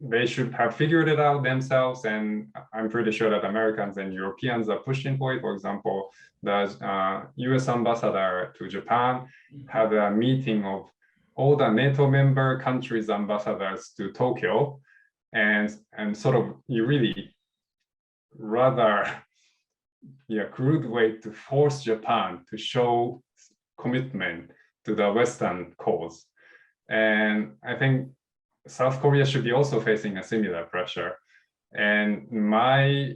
they should have figured it out themselves, and I'm pretty sure that Americans and Europeans are pushing for it. For example, the US ambassador to Japan had a meeting of all the NATO member countries' ambassadors to Tokyo, and sort of you really rather crude way to force Japan to show commitment to the Western cause. And I think South Korea should be also facing a similar pressure. And my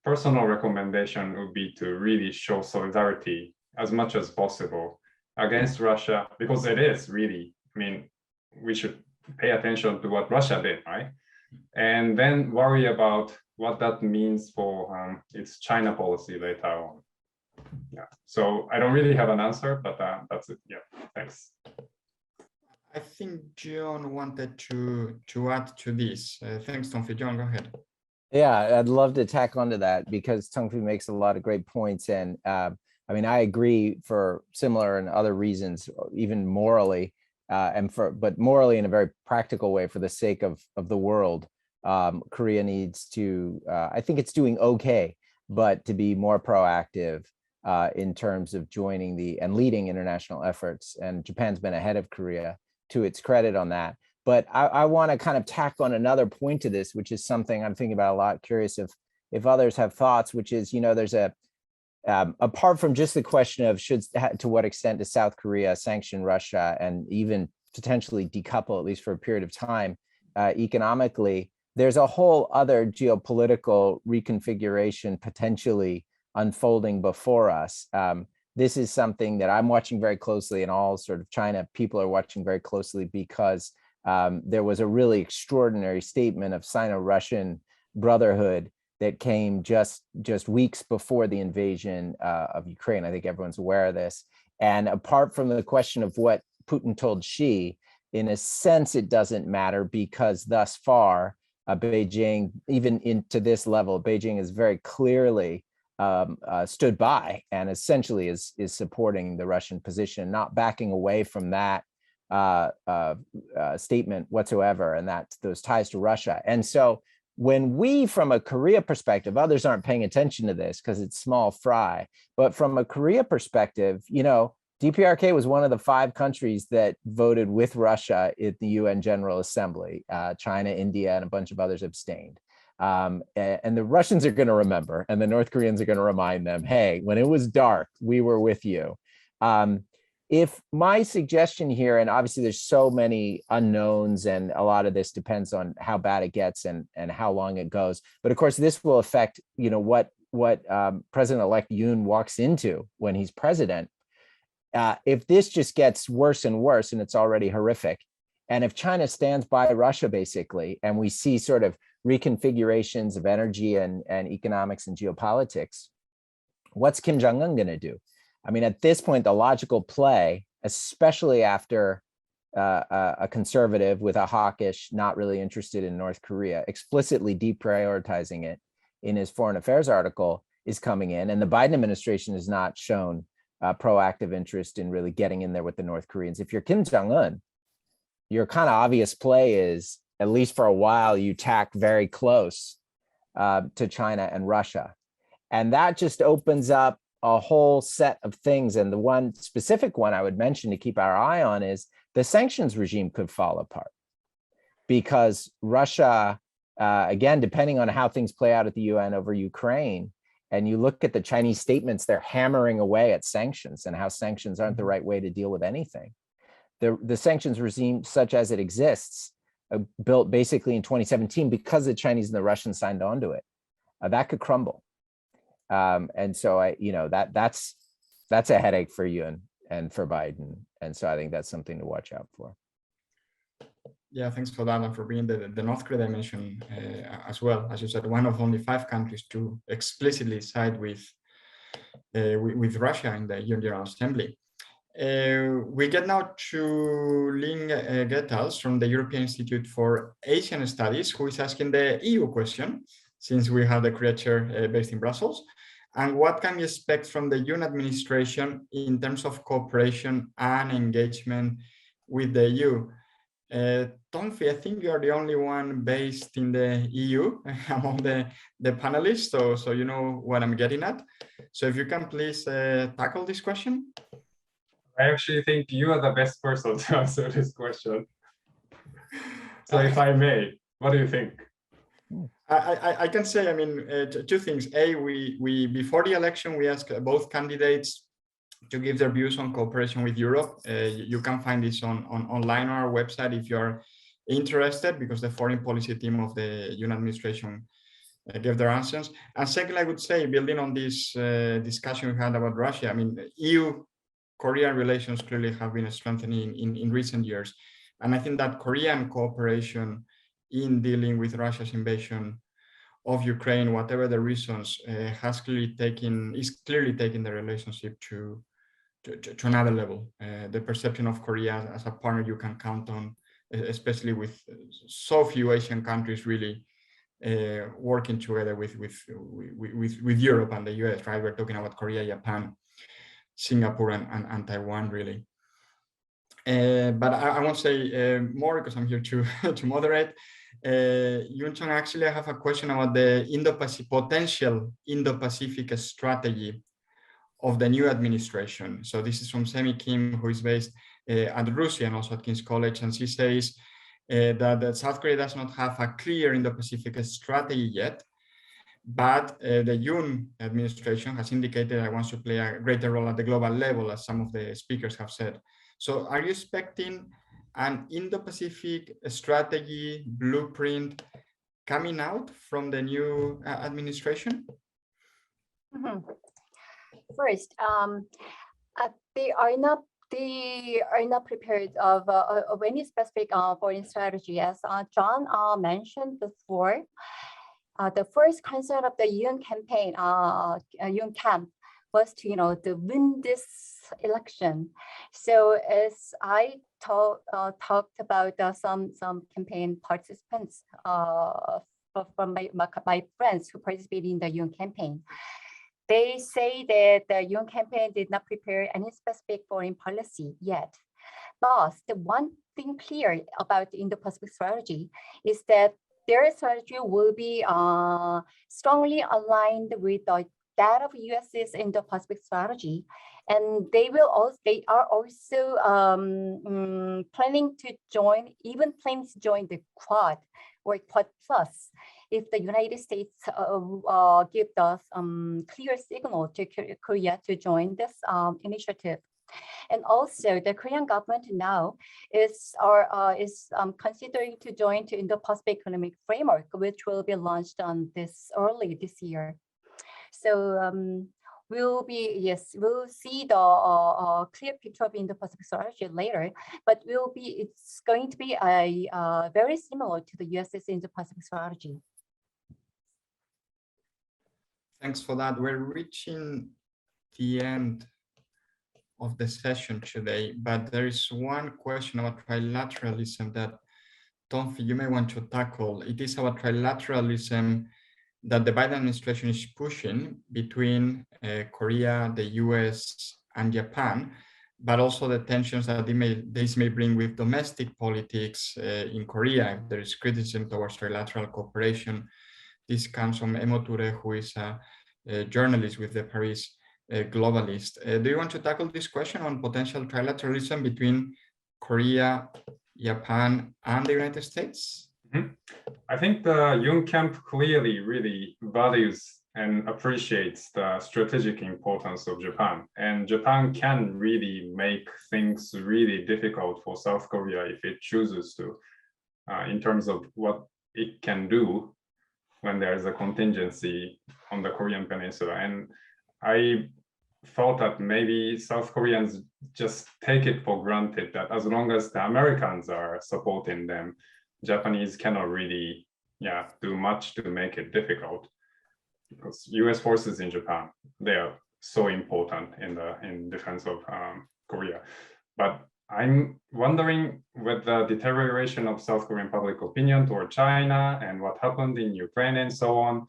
personal recommendation would be to really show solidarity as much as possible against Russia, because it is really, I mean, we should pay attention to what Russia did, right? And then worry about what that means for its China policy later on. Yeah, so I don't really have an answer, but that's it. Yeah, thanks. I think John wanted to add to this. Thanks, Tongfi. John, go ahead. Yeah, I'd love to tack onto that because Tongfi makes a lot of great points. And I mean, I agree for similar and other reasons, even morally, but morally in a very practical way for the sake of the world. Korea needs to, I think it's doing okay, but to be more proactive in terms of joining and leading international efforts. And Japan's been ahead of Korea, to its credit on that. But I want to kind of tack on another point to this, which is something I'm thinking about a lot, curious if others have thoughts, which is, there's apart from just the question of to what extent does South Korea sanction Russia and even potentially decouple, at least for a period of time, economically, there's a whole other geopolitical reconfiguration potentially unfolding before us. This is something that I'm watching very closely, and all sort of China people are watching very closely, because there was a really extraordinary statement of Sino-Russian brotherhood that came just weeks before the invasion of Ukraine. I think everyone's aware of this. And apart from the question of what Putin told Xi, in a sense, it doesn't matter, because thus far, Beijing, even into this level, Beijing has very clearly stood by and essentially is supporting the Russian position, not backing away from that statement whatsoever, and those ties to Russia. And so when we, from a Korea perspective, others aren't paying attention to this because it's small fry, but from a Korea perspective, DPRK was one of the 5 countries that voted with Russia at the UN General Assembly. China, India, and a bunch of others abstained. And the Russians are going to remember, and the North Koreans are going to remind them, hey, when it was dark, we were with you. If my suggestion here, and obviously there's so many unknowns, and a lot of this depends on how bad it gets and how long it goes. But of course, this will affect, what President-elect Yoon walks into when he's president. If this just gets worse and worse, and it's already horrific, and if China stands by Russia, basically, and we see sort of reconfigurations of energy and economics and geopolitics, what's Kim Jong-un going to do? I mean, at this point, the logical play, especially after a conservative with a hawkish, not really interested in North Korea, explicitly deprioritizing it in his foreign affairs article, is coming in. And the Biden administration has not shown proactive interest in really getting in there with the North Koreans. If you're Kim Jong-un, your kind of obvious play is, at least for a while, you tack very close to China and Russia. And that just opens up a whole set of things. And the one specific one I would mention to keep our eye on is the sanctions regime could fall apart, because Russia, again, depending on how things play out at the UN over Ukraine, and you look at the Chinese statements, they're hammering away at sanctions and how sanctions aren't the right way to deal with anything. The sanctions regime, such as it exists, built basically in 2017 because the Chinese and the Russians signed on to it, that could crumble. And so that's a headache for you and for Biden. And so I think that's something to watch out for. Yeah, thanks for that, and for bringing the North Korea dimension as well. As you said, one of only 5 countries to explicitly side with Russia in the UN General Assembly. We get now to Ling Getals from the European Institute for Asian Studies, who is asking the EU question, since we have the Korea chair based in Brussels. And what can we expect from the Yoon administration in terms of cooperation and engagement with the EU? Tongfi, I think you are the only one based in the EU among the panelists, so you know what I'm getting at. So if you can please tackle this question. I actually think you are the best person to answer this question. So if I may, what do you think? I can say, 2 things. A, we before the election, we asked both candidates to give their views on cooperation with Europe. You can find this online on our website if you're interested, because the foreign policy team of the Yoon administration gave their answers. And second, I would say, building on this discussion we had about Russia, EU-Korean relations clearly have been strengthening in recent years. And I think that Korean cooperation in dealing with Russia's invasion of Ukraine, whatever the reasons, is clearly taking the relationship to another level. The perception of Korea as a partner you can count on, especially with so few Asian countries really working together with Europe and the US, right? We're talking about Korea, Japan, Singapore, and Taiwan, really. But I won't say more because I'm here to moderate. Yoon Chung, actually, I have a question about the potential Indo-Pacific strategy of the new administration. So this is from Semi Kim, who is based at Russia and also at King's College, and she says that South Korea does not have a clear Indo-Pacific strategy yet, but the Yoon administration has indicated that it wants to play a greater role at the global level, as some of the speakers have said. So are you expecting an Indo-Pacific strategy blueprint coming out from the new administration? First, they are not prepared of any specific foreign strategy. As John mentioned before, the first concern of the Yoon campaign, Yoon camp, was to win this election. So as I talked about some campaign participants from my friends who participated in the Yoon campaign, they say that the Yoon campaign did not prepare any specific foreign policy yet. But the one thing clear about the Indo-Pacific strategy is that their strategy will be strongly aligned with that of US's Indo-Pacific strategy, and they are also planning to join the Quad or Quad Plus if the United States give us clear signal to Korea to join this initiative. And also, the Korean government now is considering to join to Indo-Pacific Economic Framework, which will be launched early this year. So we'll see the clear picture of Indo-Pacific strategy later, but it's going to be a very similar to the US's Indo-Pacific strategy. Thanks for that. We're reaching the end of the session today, but there is one question about trilateralism that, Tongfi, you may want to tackle. It is about trilateralism that the Biden administration is pushing between Korea, the US, and Japan, but also the tensions that this may bring with domestic politics in Korea. There is criticism towards trilateral cooperation. This comes from Emo Ture, who is a journalist with the Paris Globalist. Do you want to tackle this question on potential trilateralism between Korea, Japan, and the United States? Mm-hmm. I think the Yoon camp clearly really values and appreciates the strategic importance of Japan. And Japan can really make things really difficult for South Korea if it chooses to, in terms of what it can do when there is a contingency on the Korean Peninsula. And I thought that maybe South Koreans just take it for granted that as long as the Americans are supporting them, Japanese cannot really do much to make it difficult, because US forces in Japan, they are so important in defense of Korea. But I'm wondering, with the deterioration of South Korean public opinion toward China and what happened in Ukraine and so on,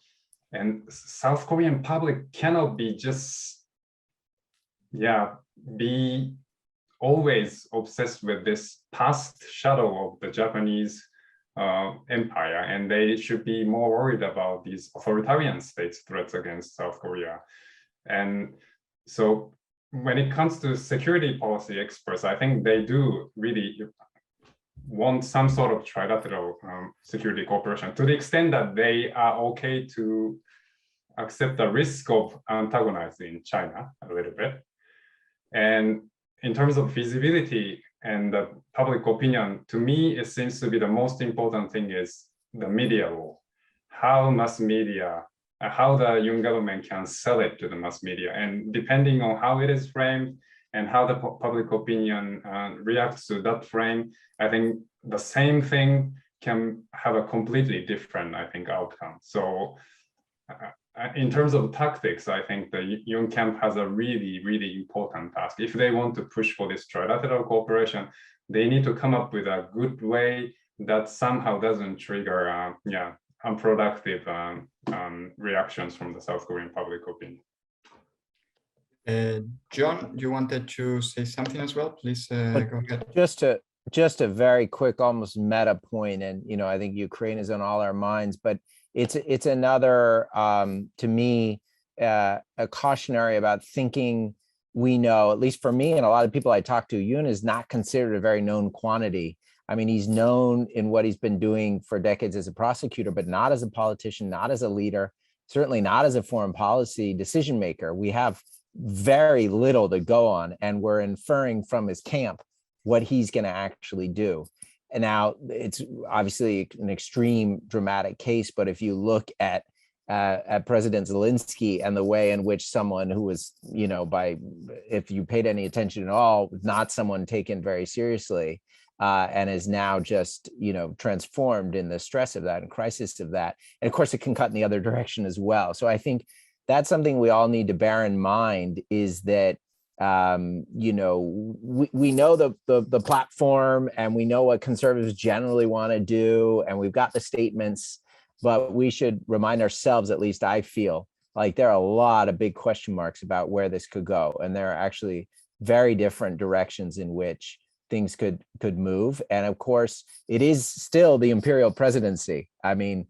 and South Korean public cannot be just, be always obsessed with this past shadow of the Japanese empire, and they should be more worried about these authoritarian states' threats against South Korea. And so when it comes to security policy experts, I think they do really want some sort of trilateral security cooperation, to the extent that they are okay to accept the risk of antagonizing China a little bit. And in terms of feasibility and the public opinion, to me, it seems to be the most important thing is the media role. How mass media, how the Yoon government can sell it to the mass media. And depending on how it is framed and how the public opinion reacts to that frame, I think the same thing can have a completely different, outcome. So in terms of tactics, I think the Yoon camp has a really, really important task. If they want to push for this trilateral cooperation, they need to come up with a good way that somehow doesn't trigger unproductive reactions from the South Korean public opinion. John, you wanted to say something as well? Please go ahead. Just a very quick, almost meta point, and I think Ukraine is on all our minds, but it's another, to me, cautionary about thinking we know, at least for me and a lot of people I talk to, Yoon is not considered a very known quantity. I mean, he's known in what he's been doing for decades as a prosecutor, but not as a politician, not as a leader, certainly not as a foreign policy decision maker. We have very little to go on, and we're inferring from his camp what he's going to actually do. And now it's obviously an extreme dramatic case, but if you look at President Zelensky and the way in which someone who was, you know, if you paid any attention at all, not someone taken very seriously, and is now just, you know, transformed in the stress of that and crisis of that. And of course, it can cut in the other direction as well. So I think that's something we all need to bear in mind, is that, you know, we know the platform, and we know what conservatives generally want to do, and we've got the statements, but we should remind ourselves, at least I feel like there are a lot of big question marks about where this could go. And there are actually very different directions in which things could move. And of course, it is still the imperial presidency. I mean,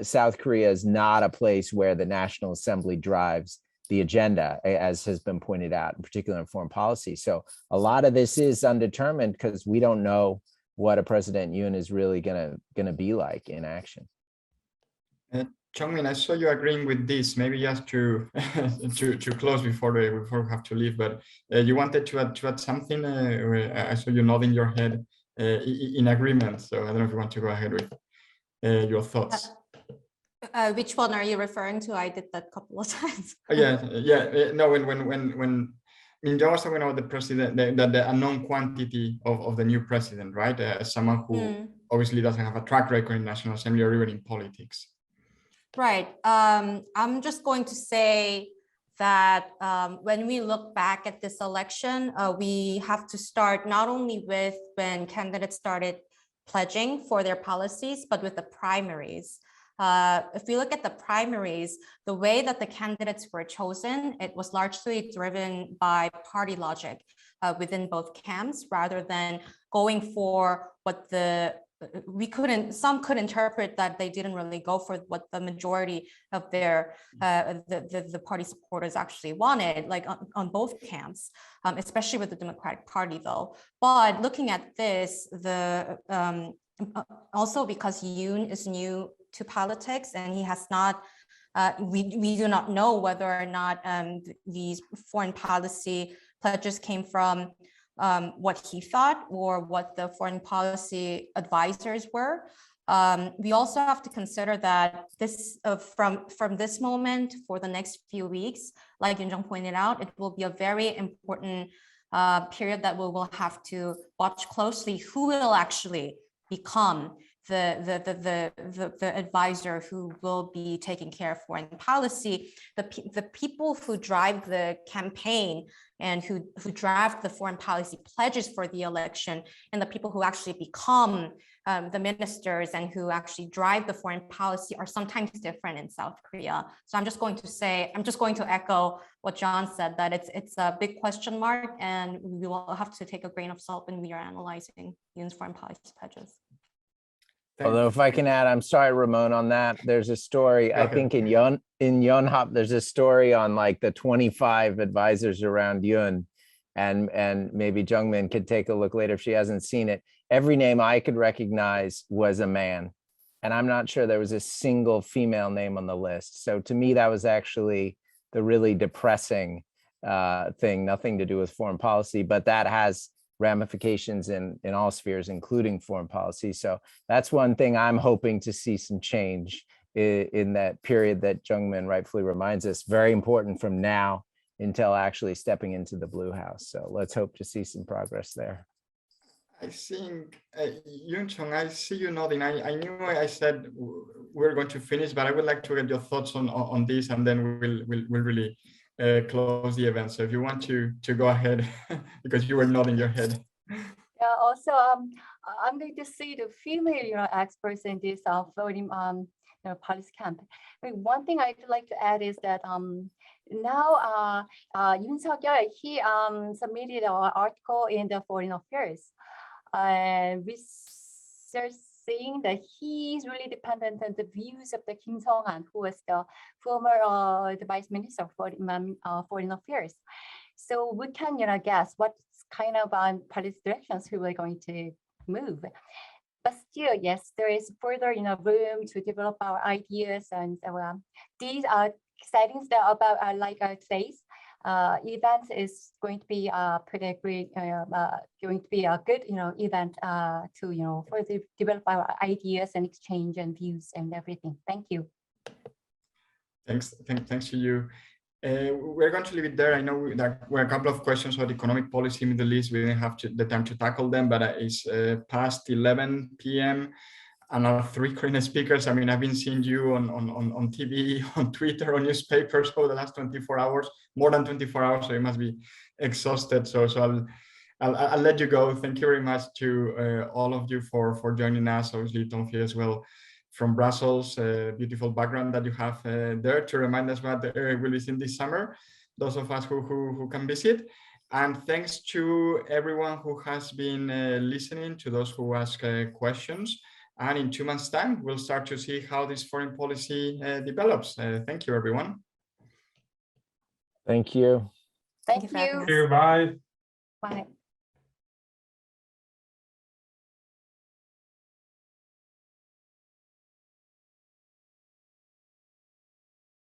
South Korea is not a place where the National Assembly drives the agenda, as has been pointed out, in particular in foreign policy. So a lot of this is undetermined because we don't know what a President Yoon is really gonna be like in action. Jeongmin, I saw you agreeing with this. Maybe just to to close before we have to leave, but you wanted to add something. I saw you nodding your head in agreement. So I don't know if you want to go ahead with your thoughts. Which one are you referring to? I did that a couple of times. Yeah. No, when Jung was talking about the president, the unknown quantity of the new president, right? Someone who obviously doesn't have a track record in National Assembly or even in politics. Right. I'm just going to say that when we look back at this election, we have to start not only with when candidates started pledging for their policies, but with the primaries. If we look at the primaries, the way that the candidates were chosen, it was largely driven by party logic within both camps, rather than going for what some could interpret that they didn't really go for what the majority of their the party supporters actually wanted, like on both camps, especially with the Democratic Party though. But looking at this, also because Yoon is new to politics and he has not, we do not know whether or not these foreign policy pledges came from what he thought or what the foreign policy advisors were. We also have to consider that this from this moment for the next few weeks, like Yoon Jung pointed out, it will be a very important period that we will have to watch closely who will actually become the advisor who will be taking care of foreign policy. The people who drive the campaign and who draft the foreign policy pledges for the election, and the people who actually become the ministers and who actually drive the foreign policy are sometimes different in South Korea. So I'm just going to echo what John said, that it's a big question mark, and we will have to take a grain of salt when we are analyzing Yoon's foreign policy pledges. Although if I can add, I'm sorry, Ramon, on that. There's a story, I think in Yonhap, there's a story on like the 25 advisors around Yoon, and maybe Jeongmin could take a look later if she hasn't seen it. Every name I could recognize was a man, and I'm not sure there was a single female name on the list. So to me, that was actually the really depressing thing, nothing to do with foreign policy, but that has ramifications in all spheres, including foreign policy. So that's one thing I'm hoping to see some change in that period that Jeongmin rightfully reminds us, very important from now until actually stepping into the Blue House. So let's hope to see some progress there. I think, Yoon Chung, I see you nodding. I knew I said we're going to finish, but I would like to get your thoughts on this, and then we'll really close the event. So if you want to go ahead, because you were nodding your head. Yeah. Also, I'm going to see the female, experts in this foreign, policy camp. One thing I'd like to add is that now Yoon Suk-yeol, he submitted an article in the Foreign Affairs, research saying that he's really dependent on the views of the Kim Sung-han, who was the former the Vice Minister for Foreign Affairs. So we can, guess what kind of policy directions we were going to move. But still, yes, there is further, room to develop our ideas, and these are exciting stuff about like I say. Event is going to be pretty great, going to be a good, event to, further develop our ideas and exchange and views and everything. Thank you. Thanks to you. We're going to leave it there. I know that were a couple of questions on economic policy in the Middle East. We didn't have the time to tackle them, but it's past 11 p.m. and our 3 Korean speakers. I mean, I've been seeing you on TV, on Twitter, on newspapers over the last 24 hours, more than 24 hours. So you must be exhausted. So I'll let you go. Thank you very much to all of you for joining us. Obviously, Tongfi as well from Brussels. Beautiful background that you have there to remind us what will is in this summer. Those of us who can visit. And thanks to everyone who has been listening, to those who ask questions. And in 2 months' time, we'll start to see how this foreign policy develops. Thank you, everyone. Thank you. Thank you. Bye. Bye.